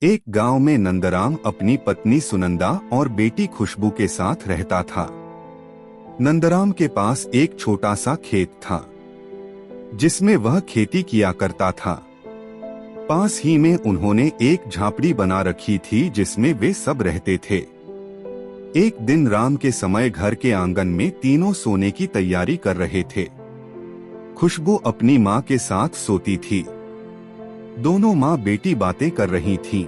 एक गांव में नंदराम अपनी पत्नी सुनंदा और बेटी खुशबू के साथ रहता था। नंदराम के पास एक छोटा सा खेत था जिसमें वह खेती किया करता था। पास ही में उन्होंने एक झांपड़ी बना रखी थी जिसमें वे सब रहते थे। एक दिन राम के समय घर के आंगन में तीनों सोने की तैयारी कर रहे थे। खुशबू अपनी माँ के साथ सोती थी। दोनों माँ बेटी बातें कर रही थीं।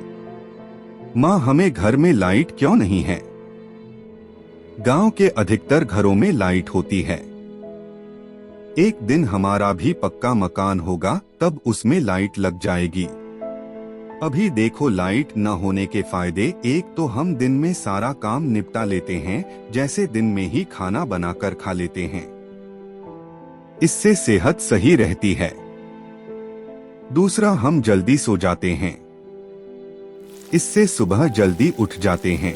माँ, हमें घर में लाइट क्यों नहीं है? गांव के अधिकतर घरों में लाइट होती है। एक दिन हमारा भी पक्का मकान होगा, तब उसमें लाइट लग जाएगी। अभी देखो, लाइट न होने के फायदे। एक तो हम दिन में सारा काम निपटा लेते हैं, जैसे दिन में ही खाना बनाकर खा लेते हैं। इससे सेहत सही रहती है। दूसरा, हम जल्दी सो जाते हैं, इससे सुबह जल्दी उठ जाते हैं।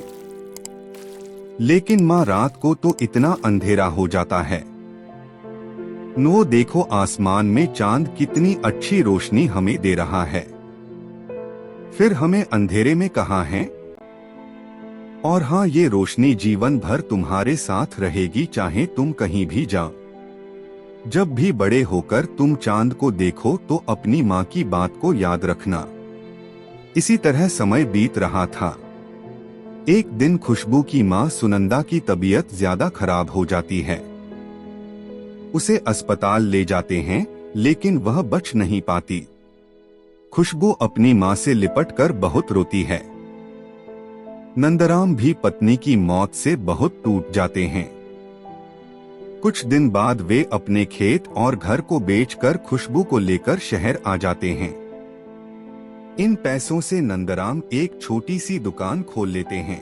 लेकिन माँ, रात को तो इतना अंधेरा हो जाता है। नो देखो, आसमान में चांद कितनी अच्छी रोशनी हमें दे रहा है, फिर हमें अंधेरे में कहाँ है? और हाँ, ये रोशनी जीवन भर तुम्हारे साथ रहेगी, चाहे तुम कहीं भी जाओ। जब भी बड़े होकर तुम चांद को देखो तो अपनी माँ की बात को याद रखना। इसी तरह समय बीत रहा था। एक दिन खुशबू की माँ सुनंदा की तबीयत ज्यादा खराब हो जाती है। उसे अस्पताल ले जाते हैं, लेकिन वह बच नहीं पाती। खुशबू अपनी माँ से लिपटकर बहुत रोती है। नंदराम भी पत्नी की मौत से बहुत टूट जाते हैं। कुछ दिन बाद वे अपने खेत और घर को बेचकर खुशबू को लेकर शहर आ जाते हैं। इन पैसों से नंदराम एक छोटी सी दुकान खोल लेते हैं।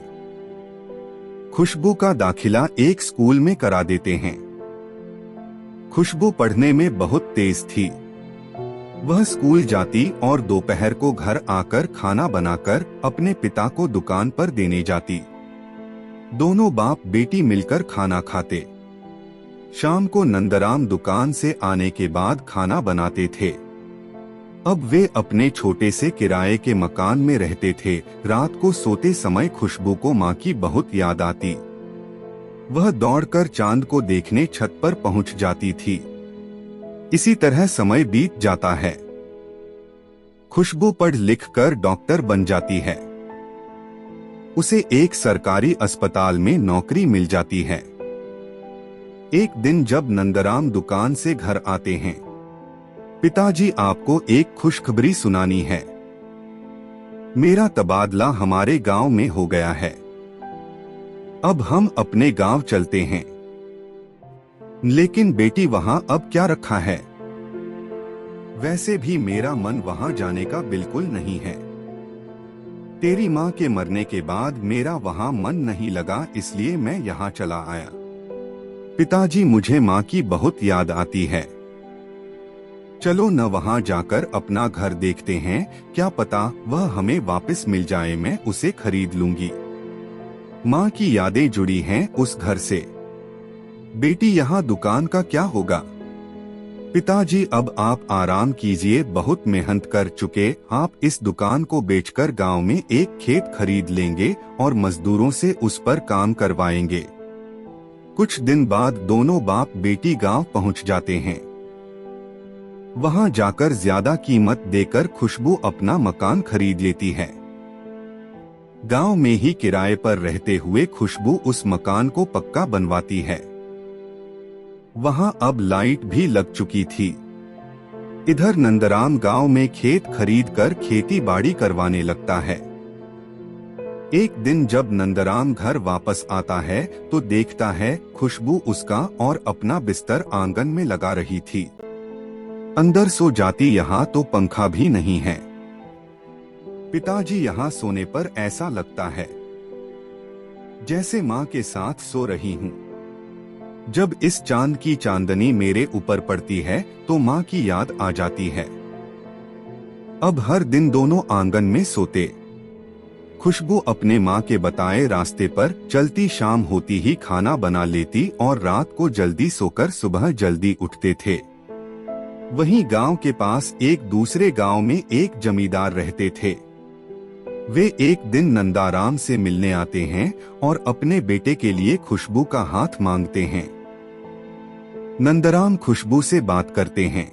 खुशबू का दाखिला एक स्कूल में करा देते हैं। खुशबू पढ़ने में बहुत तेज थी। वह स्कूल जाती और दोपहर को घर आकर खाना बनाकर अपने पिता को दुकान पर देने जाती। दोनों बाप बेटी मिलकर खाना खाते। शाम को नंदराम दुकान से आने के बाद खाना बनाते थे। अब वे अपने छोटे से किराए के मकान में रहते थे। रात को सोते समय खुशबू को माँ की बहुत याद आती। वह दौड़कर चांद को देखने छत पर पहुंच जाती थी। इसी तरह समय बीत जाता है। खुशबू पढ़ लिख कर डॉक्टर बन जाती है। उसे एक सरकारी अस्पताल में नौकरी मिल जाती है। एक दिन जब नंदराम दुकान से घर आते हैं, पिताजी, आपको एक खुशखबरी सुनानी है। मेरा तबादला हमारे गांव में हो गया है। अब हम अपने गांव चलते हैं। लेकिन बेटी, वहां अब क्या रखा है? वैसे भी मेरा मन वहां जाने का बिल्कुल नहीं है। तेरी माँ के मरने के बाद मेरा वहां मन नहीं लगा, इसलिए मैं यहाँ चला आया। पिताजी, मुझे माँ की बहुत याद आती है। चलो न वहाँ जाकर अपना घर देखते हैं, क्या पता वह हमें वापस मिल जाए, मैं उसे खरीद लूंगी। माँ की यादें जुड़ी हैं उस घर से। बेटी, यहाँ दुकान का क्या होगा? पिताजी, अब आप आराम कीजिए, बहुत मेहनत कर चुके। आप इस दुकान को बेचकर गांव में एक खेत खरीद लेंगे और मजदूरों से उस पर काम करवाएंगे। कुछ दिन बाद दोनों बाप बेटी गांव पहुंच जाते हैं। वहां जाकर ज्यादा कीमत देकर खुशबू अपना मकान खरीद लेती है। गांव में ही किराए पर रहते हुए खुशबू उस मकान को पक्का बनवाती है। वहां अब लाइट भी लग चुकी थी। इधर नंदराम गांव में खेत खरीदकर खेती बाड़ी करवाने लगता है। एक दिन जब नंदराम घर वापस आता है तो देखता है खुशबू उसका और अपना बिस्तर आंगन में लगा रही थी। अंदर सो जाती, यहाँ तो पंखा भी नहीं है। पिताजी, यहाँ सोने पर ऐसा लगता है जैसे माँ के साथ सो रही हूँ। जब इस चांद की चांदनी मेरे ऊपर पड़ती है तो माँ की याद आ जाती है। अब हर दिन दोनों आंगन में सोते। खुशबू अपने माँ के बताए रास्ते पर चलती, शाम होती ही खाना बना लेती और रात को जल्दी सोकर सुबह जल्दी उठते थे। वहीं गांव के पास एक दूसरे गांव में एक जमींदार रहते थे। वे एक दिन नंदाराम से मिलने आते हैं और अपने बेटे के लिए खुशबू का हाथ मांगते हैं। नंदराम खुशबू से बात करते हैं।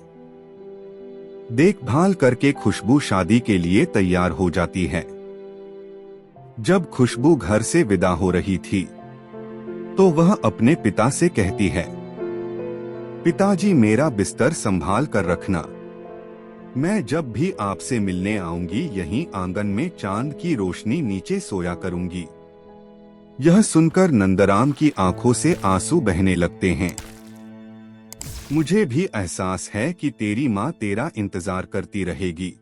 देखभाल करके खुशबू शादी के लिए तैयार हो जाती है। जब खुशबू घर से विदा हो रही थी तो वह अपने पिता से कहती है, पिताजी मेरा बिस्तर संभाल कर रखना। मैं जब भी आपसे मिलने आऊंगी यहीं आंगन में चांद की रोशनी नीचे सोया करूंगी। यह सुनकर नंदराम की आंखों से आंसू बहने लगते हैं। मुझे भी एहसास है कि तेरी माँ तेरा इंतजार करती रहेगी।